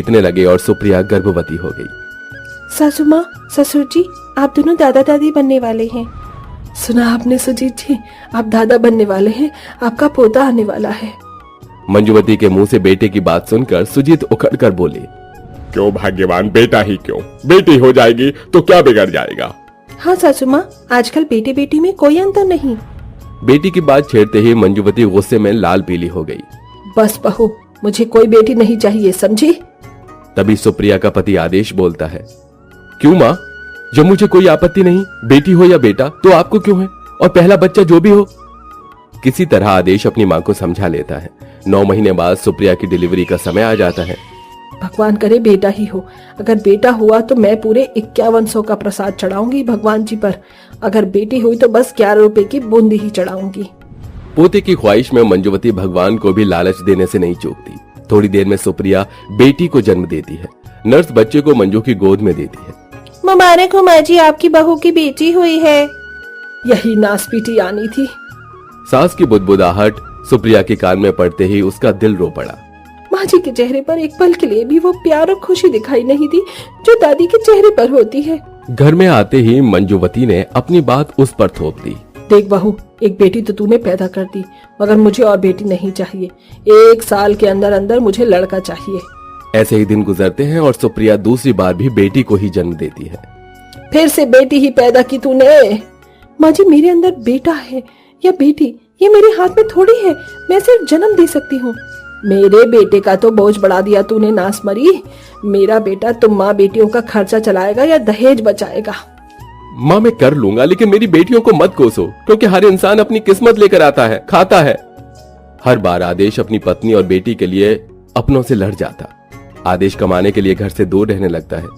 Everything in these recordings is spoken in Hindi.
दिखने लगे और सुप्रिया गर्भवती हो गई। सासू माँ, ससुर जी, आप दोनों दादा दादी बनने वाले हैं। सुना आपने सुजीत जी, आप दादा बनने वाले हैं, आपका पोता आने वाला है। मंजुवती के मुंह से बेटे की बात सुनकर सुजीत उखड़ कर बोले, क्यों भाग्यवान, बेटा ही क्यों, बेटी हो जाएगी तो क्या बिगड़ जाएगा। हाँ सासू माँ, आजकल बेटे बेटी में कोई अंतर नहीं। बेटी की बात छेड़ते ही मंजुवती गुस्से में लाल पीली हो गई। बस बहू, मुझे कोई बेटी नहीं चाहिए, समझी। तभी सुप्रिया का पति आदेश बोलता है, क्यों माँ, जब मुझे कोई आपत्ति नहीं, बेटी हो या बेटा, तो आपको क्यों है, और पहला बच्चा जो भी हो। किसी तरह आदेश अपनी माँ को समझा लेता है। 9 महीने बाद सुप्रिया की डिलीवरी का समय आ जाता है। भगवान करे बेटा ही हो। अगर बेटा हुआ तो मैं पूरे 5100 का प्रसाद चढ़ाऊंगी भगवान जी पर। अगर बेटी हुई तो बस 11 रुपए की बूंदी ही चढ़ाऊंगी। पोते की ख्वाहिश में मंजुवती भगवान को भी लालच देने से नहीं चूकती। थोड़ी देर में सुप्रिया बेटी को जन्म देती है। नर्स बच्चे को मंजू की गोद में देती है। मुबारक हो माँ जी, आपकी बहू की बेटी हुई है। यही नासपीटी आनी थी। सास की बुदबुदाहट सुप्रिया के कान में पड़ते ही उसका दिल रो पड़ा। माँ जी के चेहरे पर एक पल के लिए भी वो प्यार और खुशी दिखाई नहीं दी जो दादी के चेहरे पर होती है। घर में आते ही मंजुवती ने अपनी बात उस पर थोप दी। देख बहू, एक बेटी तो तूने पैदा कर दी, मगर मुझे और बेटी नहीं चाहिए। 1 साल के अंदर अंदर मुझे लड़का चाहिए। ऐसे ही दिन गुजरते हैं और सुप्रिया दूसरी बार भी बेटी को ही जन्म देती है। फिर से बेटी ही पैदा की तूने। माँ जी, मेरे अंदर बेटा है या बेटी, ये मेरे हाथ में थोड़ी है। मैं सिर्फ जन्म दे सकती हूँ। मेरे बेटे का तो बोझ बढ़ा दिया तूने, नास मरी। मेरा बेटा तुम माँ बेटियों का खर्चा चलाएगा या दहेज बचाएगा। माँ, मैं कर लूंगा, लेकिन मेरी बेटियों को मत कोसो, क्योंकि हर इंसान अपनी किस्मत लेकर आता है, खाता है। हर बार आदेश अपनी पत्नी और बेटी के लिए अपनों से लड़ जाता। आदेश कमाने के लिए घर से दूर रहने लगता है।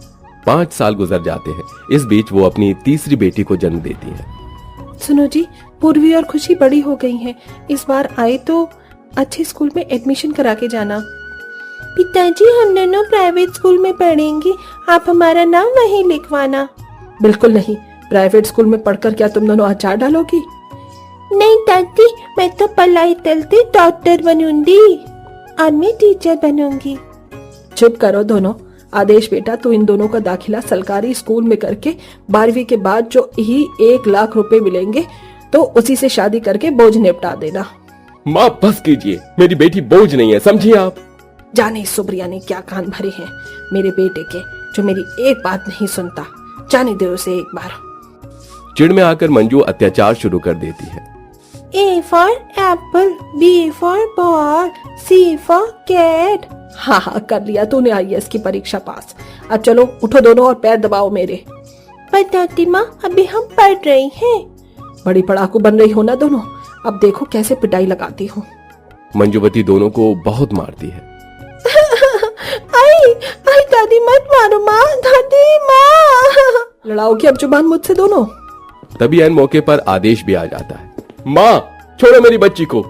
5 साल गुजर जाते हैं। इस बीच वो अपनी तीसरी बेटी को जन्म देती है। सुनो जी, पूर्वी और खुशी बड़ी हो गई हैं। इस बार आए तो अच्छे स्कूल में एडमिशन करा के जाना। पिताजी, हम दोनों प्राइवेट स्कूल में पढ़ेंगे, आप हमारा नाम वहीं लिखवाना। बिल्कुल नहीं, प्राइवेट स्कूल में पढ़कर क्या तुम दोनों अचार डालोगी? नहीं दादी, मैं तो पढ़ाई चलते डॉक्टर बनूंगी और मैं टीचर बनूंगी। चुप करो दोनों। आदेश बेटा, तू इन दोनों का दाखिला सरकारी स्कूल में करके 12वीं के बाद जो ही 1 लाख रुपए मिलेंगे तो उसी से शादी करके बोझ निपटा देना। माँ बस कीजिए, मेरी बेटी बोझ नहीं है, समझिए आप। जाने सुप्रिया ने क्या कान भरे हैं मेरे बेटे के, जो मेरी एक बात नहीं सुनता। जाने दे उसे एक बार। चिढ़ में आकर मंजू अत्याचार शुरू कर देती है। A for apple, B for ball, C for cat। हाँ हाँ, कर लिया तूने IAS की परीक्षा पास। अब चलो उठो दोनों और पैर दबाओ मेरे। पर दादी माँ, अभी हम पढ़ रही हैं। बड़ी पढ़ाकू बन रही हो ना दोनों। अब देखो कैसे पिटाई लगाती हूँ। मंजुवती दोनों को बहुत मारती है। आई आई दादी, मत मारो माँ, दादी माँ। लड़ाओ की अब जुबान मुझसे दोनों। तभी एन मौके पर आदेश भी आ जाता है। माँ, छोड़ो मेरी बच्ची को।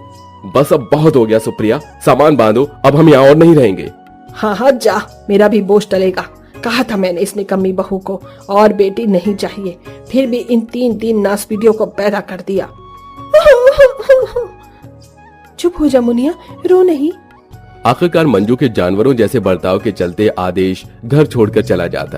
बस अब बहुत हो गया सुप्रिया, सामान बांधो, अब हम यहाँ और नहीं रहेंगे। हाँ हाँ जा, मेरा भी बोझ टलेगा। कहा था मैंने इस निकम्मी बहू को और बेटी नहीं चाहिए, फिर भी इन 3 नासपीटियों को पैदा कर दिया। चुप हो जा मुनिया, रो नहीं। आखिरकार मंजू के जानवरों जैसे बर्ताव के चलते आदेश घर छोड़कर चला जाता है।